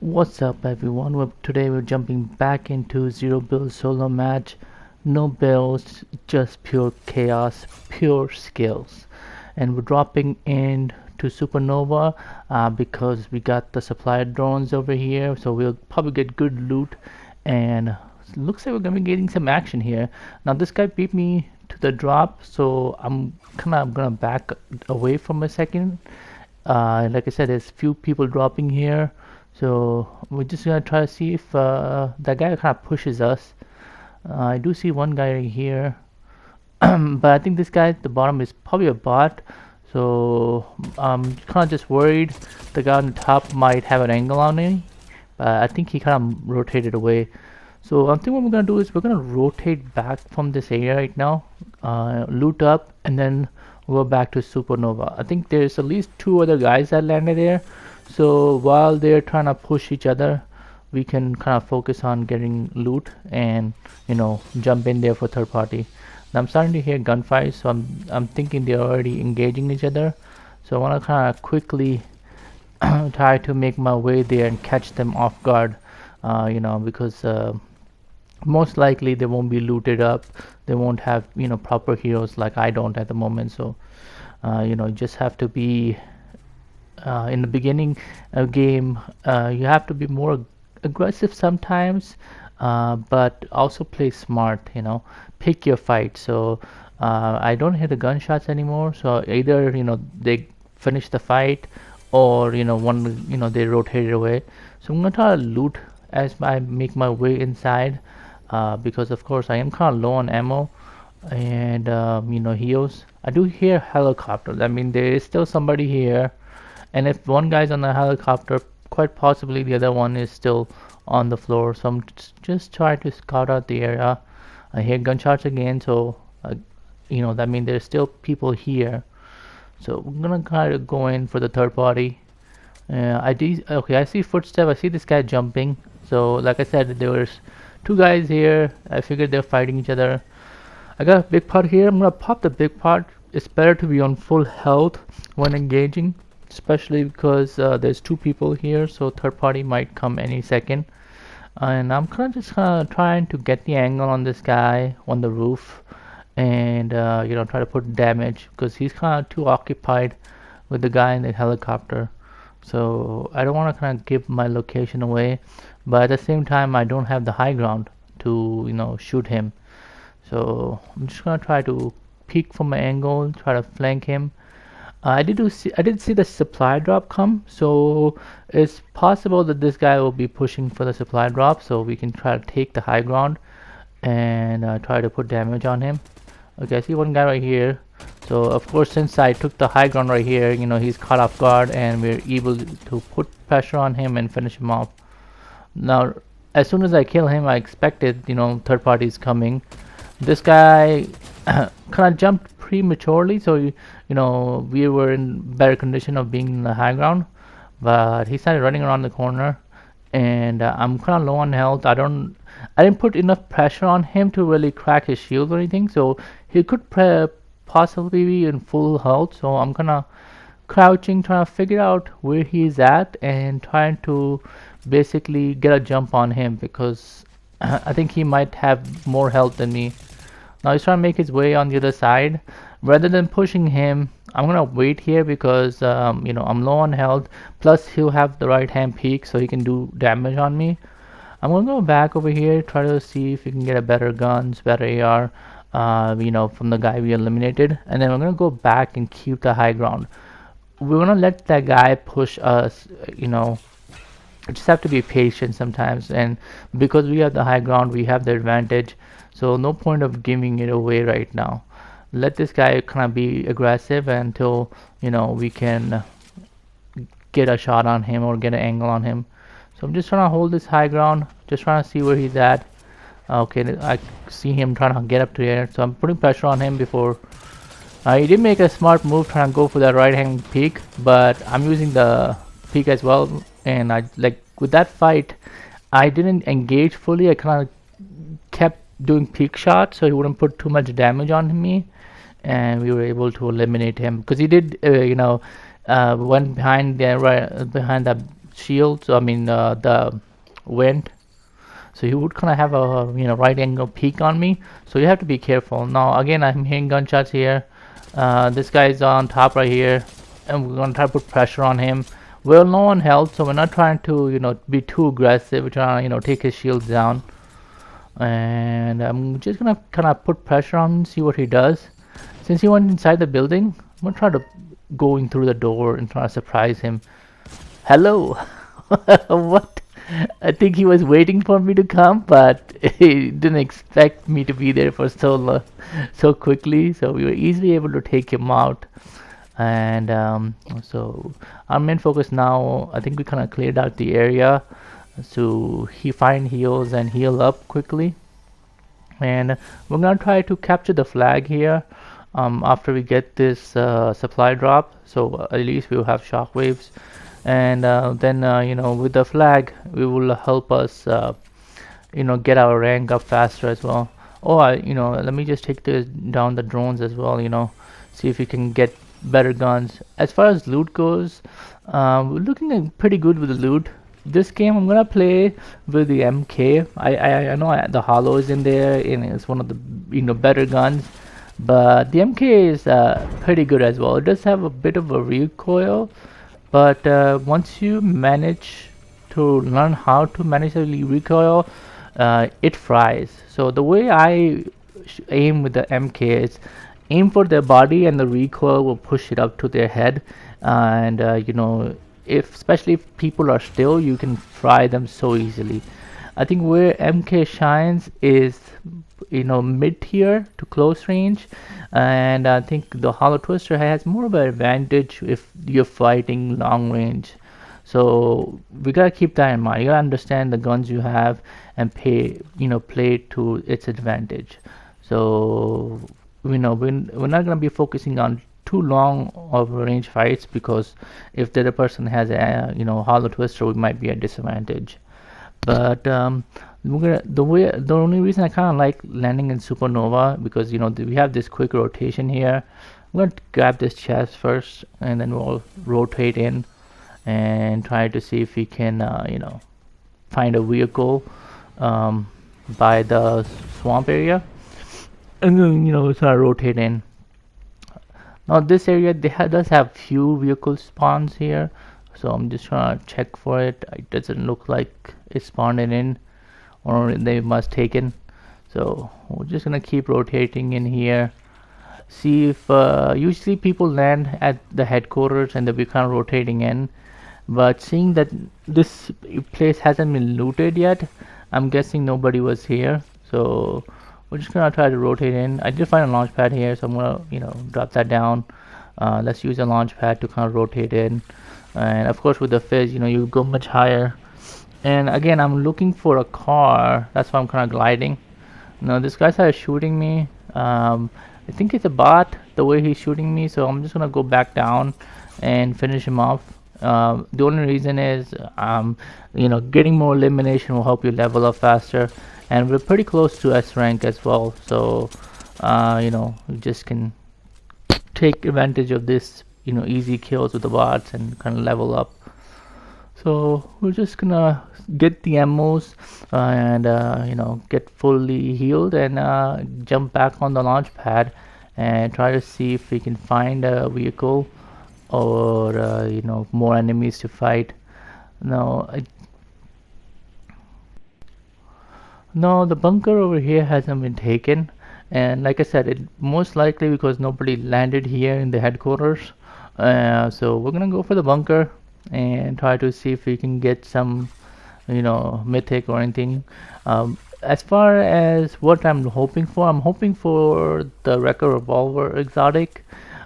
What's up everyone? Today we're jumping back into Zero Build solo match. No builds, just pure chaos, pure skills. And we're dropping in to Supernova because we got the supply drones over here, so we'll probably get good loot and looks like we're gonna be getting some action here. Now this guy beat me to the drop, so I'm kinda gonna back away from a second. Like I said, there's few people dropping here, so we're just gonna try to see if that guy kind of pushes us. I do see one guy right here, but I think this guy at the bottom is probably a bot. So I'm kind of just worried the guy on the top might have an angle on me, but I think he kind of rotated away. So I think what we're gonna do is we're gonna rotate back from this area right now, loot up, and then go back to Supernova. I think there's at least two other guys that landed there. So while they're trying to push each other, we can kind of focus on getting loot and jump in there for third party. Now I'm starting to hear gunfire, so I'm thinking they're already engaging each other. So I want to kind of quickly try to make my way there and catch them off guard. Because most likely they won't be looted up. They won't have proper heroes like I don't at the moment. So you just have to be in the beginning of game. You have to be more aggressive sometimes, but also play smart. Pick your fight. So I don't hear the gunshots anymore. So either they finish the fight, or one they rotated away. So I'm gonna try to loot as I make my way inside, because of course I am kind of low on ammo and heals. I do hear helicopters. I mean, there is still somebody here, and if one guy's on the helicopter, quite possibly the other one is still on the floor. So I'm just trying to scout out the area. I hear gunshots again, so that means there's still people here. So we're gonna kind of go in for the third party. Okay, I see footsteps. I see this guy jumping. So like I said, there was two guys here. I figured they're fighting each other. I got a big pot here. I'm gonna pop the big pot. It's better to be on full health when engaging, especially because there's two people here, so third party might come any second. And I'm kind of just trying to get the angle on this guy on the roof, and try to put damage because he's kind of too occupied with the guy in the helicopter. So I don't want to kind of give my location away, but at the same time I don't have the high ground to shoot him. So I'm just gonna try to peek from my angle, try to flank him. I did see the supply drop come, so it's possible that this guy will be pushing for the supply drop, so we can try to take the high ground and try to put damage on him. Okay, I see one guy right here. So of course, since I took the high ground right here, he's caught off guard, and we're able to put pressure on him and finish him off. Now, as soon as I kill him, I expected third party is coming. This guy kind of jumped prematurely, so we were in better condition of being in the high ground, but he started running around the corner, and I'm kind of low on health. I didn't put enough pressure on him to really crack his shield or anything, so he could possibly be in full health. So I'm kind of crouching, trying to figure out where he's at and trying to basically get a jump on him, because I think he might have more health than me. Now he's trying to make his way on the other side. Rather than pushing him, I'm gonna wait here because I'm low on health. Plus he'll have the right hand peek, so he can do damage on me. I'm gonna go back over here, try to see if we can get a better guns, better AR, from the guy we eliminated, and then we're gonna go back and keep the high ground. We're gonna let that guy push us. Just have to be patient sometimes, and because we have the high ground, we have the advantage. So no point of giving it away right now. Let this guy kind of be aggressive until we can get a shot on him or get an angle on him. So I'm just trying to hold this high ground, just trying to see where he's at. Okay, I see him trying to get up to here, so I'm putting pressure on him before. He did make a smart move trying to go for that right hand peek, but I'm using the peek as well, and I with that fight I didn't engage fully. I kind of kept doing peek shots so he wouldn't put too much damage on me, and we were able to eliminate him because he did went behind that shields, I mean the wind, so he would kind of have a right angle peek on me, so you have to be careful. Now again, I'm hearing gunshots here. This guy's on top right here, and we're gonna try to put pressure on him. We're low on health, so we're not trying to be too aggressive. We're trying to take his shields down, and I'm just gonna kind of put pressure on him, see what he does. Since he went inside the building, I'm gonna try to going through the door and try to surprise him. Hello. What? I think he was waiting for me to come, but he didn't expect me to be there for so quickly. So we were easily able to take him out. And so our main focus now, I think we kind of cleared out the area, so he find heals and heal up quickly. And we're gonna try to capture the flag here after we get this supply drop. So at least we'll have shockwaves, and then with the flag we will help us get our rank up faster as well. Oh, let me just take down the drones as well. See if we can get better guns. As far as loot goes, we're looking pretty good with the loot. This game I'm gonna play with the MK. I know the hollow is in there, and it's one of the better guns. But the MK is pretty good as well. It does have a bit of a recoil, but once you manage to learn how to manage the recoil, it fries. So the way I aim with the MK is aim for their body, and the recoil will push it up to their head. And if especially if people are still, you can fry them so easily. I think where MK shines is mid tier to close range, and I think the Hollow Twister has more of an advantage if you're fighting long range. So we gotta keep that in mind. You gotta understand the guns you have and play to its advantage. So we're not gonna be focusing on too long of range fights, because if the other person has a Hollow Twister, we might be at disadvantage. But the only reason I kind of like landing in Supernova, because we have this quick rotation here. I'm gonna grab this chest first, and then we'll rotate in and try to see if we can find a vehicle by the swamp area, and then sort of rotate in. Now this area does have few vehicle spawns here, so I'm just trying to check for it. It doesn't look like it's spawned in, or they must taken. So we're just gonna keep rotating in here. See if usually people land at the headquarters and they'll be kind of rotating in. But seeing that this place hasn't been looted yet, I'm guessing nobody was here. So we're just gonna try to rotate in. I did find a launch pad here, so I'm gonna drop that down. Let's use a launch pad to kind of rotate in. And of course with the fizz, you go much higher. And again, I'm looking for a car. That's why I'm kind of gliding. Now this guy started shooting me. I think it's a bot, the way he's shooting me, so I'm just gonna go back down and finish him off. The only reason is getting more elimination will help you level up faster, and we're pretty close to S rank as well, so you just can take advantage of this easy kills with the bots and kind of level up. So we're just gonna get the ammos and get fully healed, and jump back on the launch pad and try to see if we can find a vehicle, or more enemies to fight. No, no, the bunker over here hasn't been taken, and like I said, it most likely because nobody landed here in the headquarters. So we're gonna go for the bunker and try to see if we can get some mythic or anything. As far as what I'm hoping for, I'm hoping for the Wrecker Revolver exotic.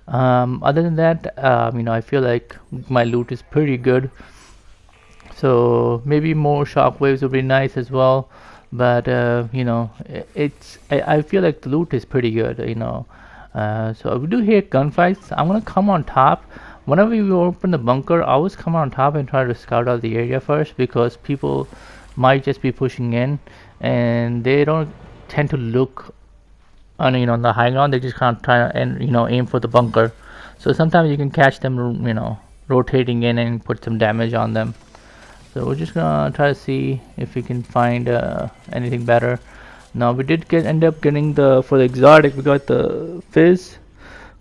Other than that, I feel like my loot is pretty good, so maybe more shockwaves would be nice as well. But I feel like the loot is pretty good. So we do hear gunfights. I'm gonna come on top. Whenever you open the bunker, I always come on top and try to scout out the area first, because people might just be pushing in, and they don't tend to look on the high ground. They just kind of try and aim for the bunker. So sometimes you can catch them rotating in and put some damage on them. So we're just gonna try to see if we can find anything better. Now we did end up getting for the exotic, we got the fizz,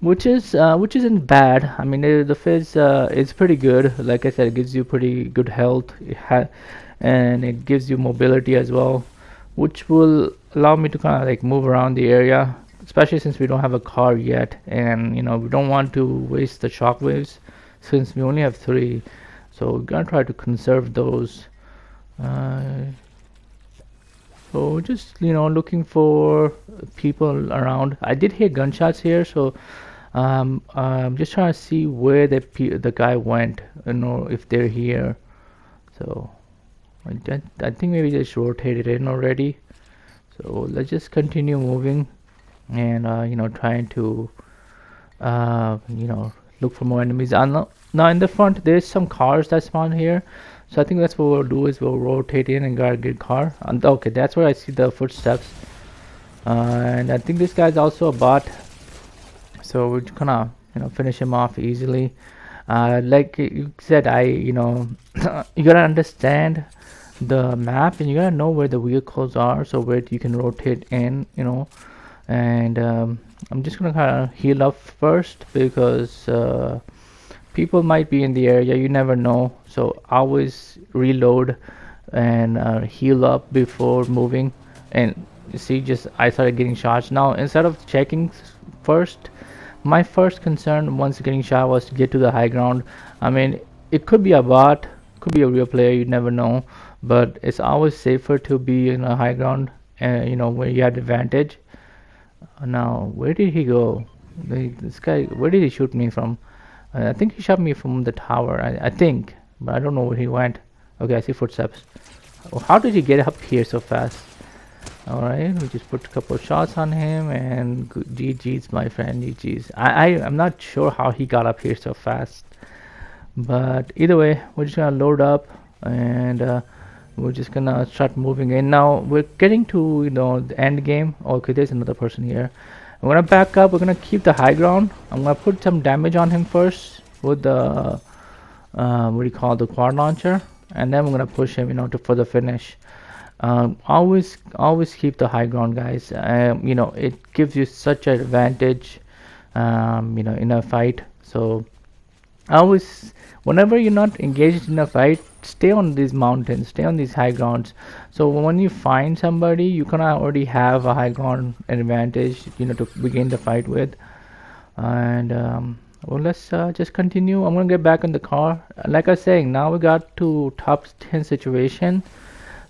which isn't bad. I mean, the fizz is pretty good. Like I said, it gives you pretty good health. And it gives you mobility as well, which will allow me to kind of like move around the area, especially since we don't have a car yet, and we don't want to waste the shockwaves since we only have 3. So we're gonna try to conserve those. Uh, so just looking for people around. I did hear gunshots here, so I'm just trying to see where the guy went. If they're here. So I think maybe they just rotated in already. So let's just continue moving, and trying to look for more enemies. Now in the front there's some cars that spawn here, so I think that's what we'll do is we'll rotate in and get a car. And okay, that's where I see the footsteps, and I think this guy's also a bot, so we're gonna finish him off easily. Like you said, you gotta understand the map, and you gotta know where the vehicles are, so where you can rotate in, and I'm just gonna kind of heal up first because people might be in the area, you never know, so always reload and heal up before moving. And you see, just I started getting shots. Now instead of checking first, my first concern once getting shot was to get to the high ground. I mean, it could be a bot, could be a real player, you never know, but it's always safer to be in a high ground, where you have advantage. Now where did he go? This guy, where did he shoot me from? I think he shot me from the tower, I think, but I don't know where he went. Okay, I see footsteps. Oh, how did he get up here so fast? Alright, we just put a couple of shots on him, and GG's, my friend, GG's. I'm not sure how he got up here so fast, but either way, we're just gonna load up, and we're just gonna start moving in. Now we're getting to the end game. Okay, there's another person here. I'm gonna back up. We're gonna keep the high ground. I'm gonna put some damage on him first with the what do you call, the quad launcher, and then we're gonna push him for the finish. Always keep the high ground, guys. It gives you such an advantage in a fight. So always, whenever you're not engaged in a fight, stay on these mountains, stay on these high grounds, so when you find somebody, you can already have a high ground advantage to begin the fight with. And well, let's just continue. I'm gonna get back in the car. Like I was saying, now we got to top 10 situation.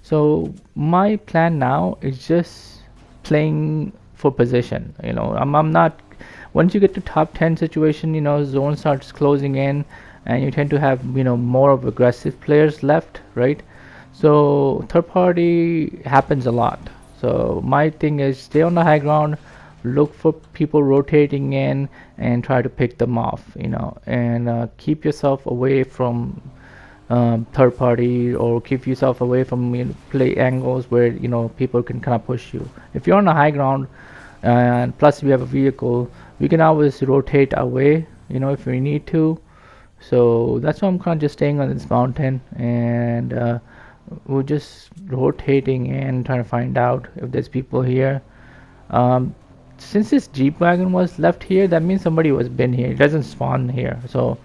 So my plan now is just playing for position. I'm not. Once you get to top 10 situation, zone starts closing in, and you tend to have more of aggressive players left, right? So third party happens a lot. So my thing is stay on the high ground, look for people rotating in, and try to pick them off, and keep yourself away from third party, or keep yourself away from play angles where people can kind of push you. If you're on the high ground, and plus we have a vehicle, we can always rotate away if we need to. So that's why I'm kind of just staying on this mountain, and we're just rotating and trying to find out if there's people here. Since this Jeep wagon was left here, that means somebody was been here. It doesn't spawn here. So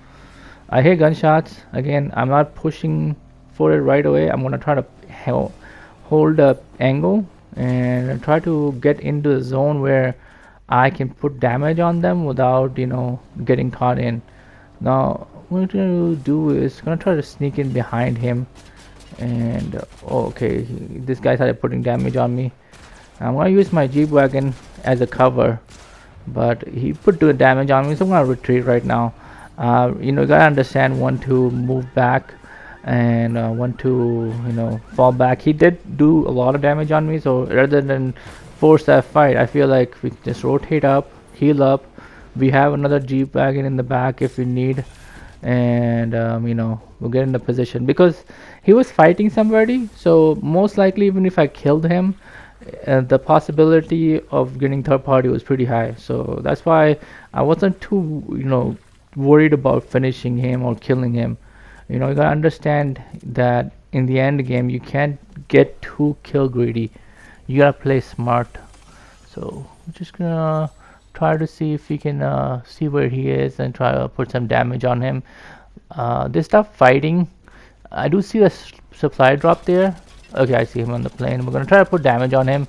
I hear gunshots. Again, I'm not pushing for it right away. I'm gonna try to hold the angle and try to get into the zone where I can put damage on them without getting caught in. Now what I'm gonna do is gonna try to sneak in behind him, and okay, this guy started putting damage on me. I'm gonna use my Jeep wagon as a cover, but he put the damage on me, so I'm gonna retreat right now. You gotta understand when to move back and when to fall back. He did do a lot of damage on me, so rather than force that fight, I feel like we just rotate up, heal up. We have another Jeep wagon in the back if we need, and we'll get in the position because he was fighting somebody, so most likely even if I killed him, the possibility of getting third party was pretty high. So that's why I wasn't too worried about finishing him or killing him. You gotta understand that in the end game you can't get too kill greedy. You gotta play smart. So we're just gonna try to see if we can see where he is and try to put some damage on him. They stop fighting. I do see a supply drop there. Okay, I see him on the plane. We're gonna try to put damage on him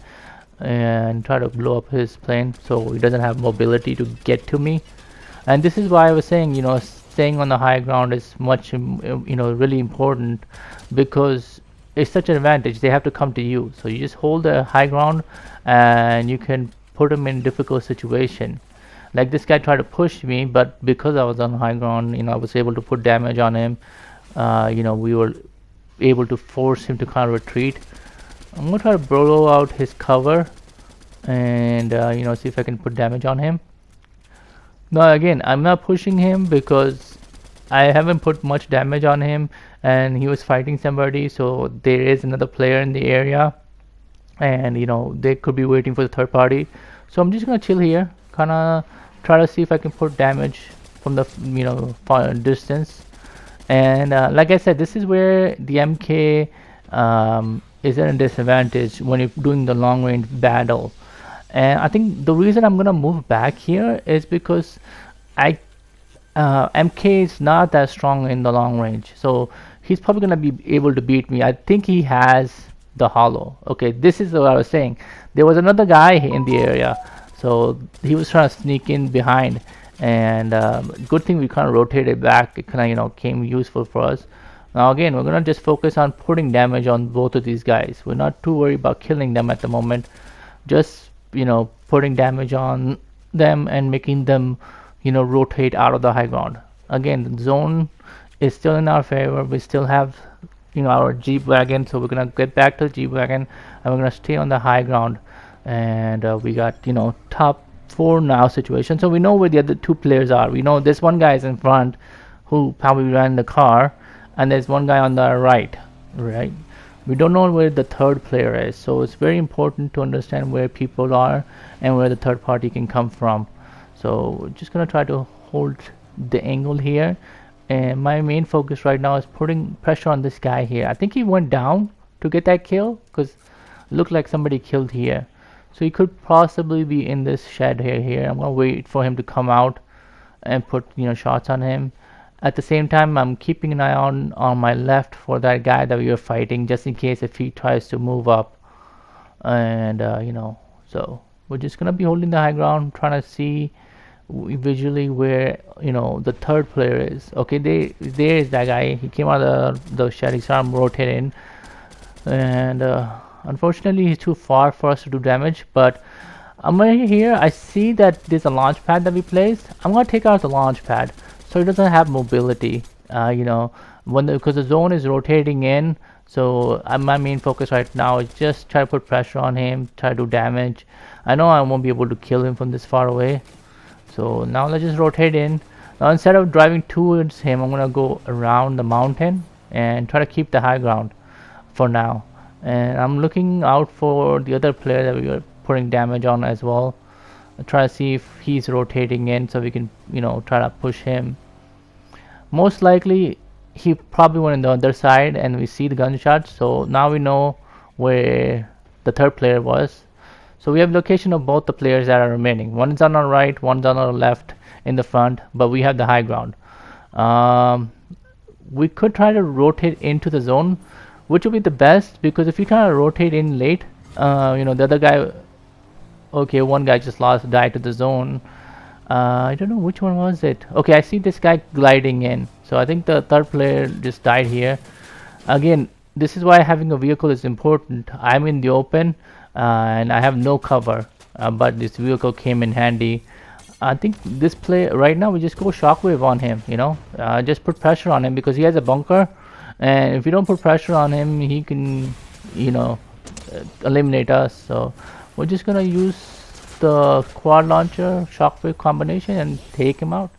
and try to blow up his plane so he doesn't have mobility to get to me. And this is why I was saying, staying on the high ground is much, really important, because it's such an advantage. They have to come to you, so you just hold the high ground and you can put them in difficult situation. Like this guy tried to push me, but because I was on high ground, I was able to put damage on him. We were able to force him to kind of retreat. I'm gonna try to blow out his cover and see if I can put damage on him. Now again, I'm not pushing him because I haven't put much damage on him and he was fighting somebody, so there is another player in the area and they could be waiting for the third party. So I'm just gonna chill here, kinda try to see if I can put damage from the far distance. And like I said, this is where the MK is at a disadvantage when you're doing the long range battle. And I think the reason I'm gonna move back here is because MK is not that strong in the long range, so he's probably gonna be able to beat me. I think he has the hollow. Okay, this is what I was saying. There was another guy in the area, so he was trying to sneak in behind, and good thing we kind of rotated back. It kind of came useful for us. Now again, we're gonna just focus on putting damage on both of these guys. We're not too worried about killing them at the moment. Just putting damage on them and making them rotate out of the high ground. Again, the zone is still in our favor. We still have our Jeep wagon, so we're gonna get back to the Jeep wagon and we're gonna stay on the high ground. And we got top 4 now situation, so we know where the other 2 players are. We know this one guy is in front who probably ran the car, and there's one guy on the right. We don't know where the third player is, so it's very important to understand where people are and where the third party can come from. So we're just gonna try to hold the angle here, and my main focus right now is putting pressure on this guy here. I think he went down to get that kill because it looked like somebody killed here, so he could possibly be in this shed here. I'm gonna wait for him to come out and put shots on him. At the same time, I'm keeping an eye on my left for that guy that we were fighting, just in case if he tries to move up. And so we're just gonna be holding the high ground, trying to see visually where the third player is. Okay, there is that guy. He came out of the shed. He saw him rotating, and unfortunately he's too far for us to do damage. But I'm right here. I see that there's a launch pad that we placed. I'm gonna take out the launch pad so it doesn't have mobility, because the zone is rotating in. So my main focus right now is just try to put pressure on him, try to do damage. I know I won't be able to kill him from this far away, so now let's just rotate in. Now instead of driving towards him, I'm gonna go around the mountain and try to keep the high ground for now. And I'm looking out for the other player that we were putting damage on as well. Try to see if he's rotating in so we can try to push him. Most likely he probably went on the other side and we see the gunshots, so now we know where the third player was. So we have location of both the players that are remaining. One is on our right, one's on our left in the front, but we have the high ground. We could try to rotate into the zone, which would be the best, because if you kind of rotate in late, the other guy. Okay, one guy just died to the zone. I don't know which one was it. Okay, I see this guy gliding in. So I think the third player just died here. Again, this is why having a vehicle is important. I'm in the open and I have no cover, but this vehicle came in handy. I think this play right now we just go shockwave on him. Just put pressure on him because he has a bunker, and if you don't put pressure on him, he can eliminate us. So we're just gonna use the quad launcher shockwave combination and take him out.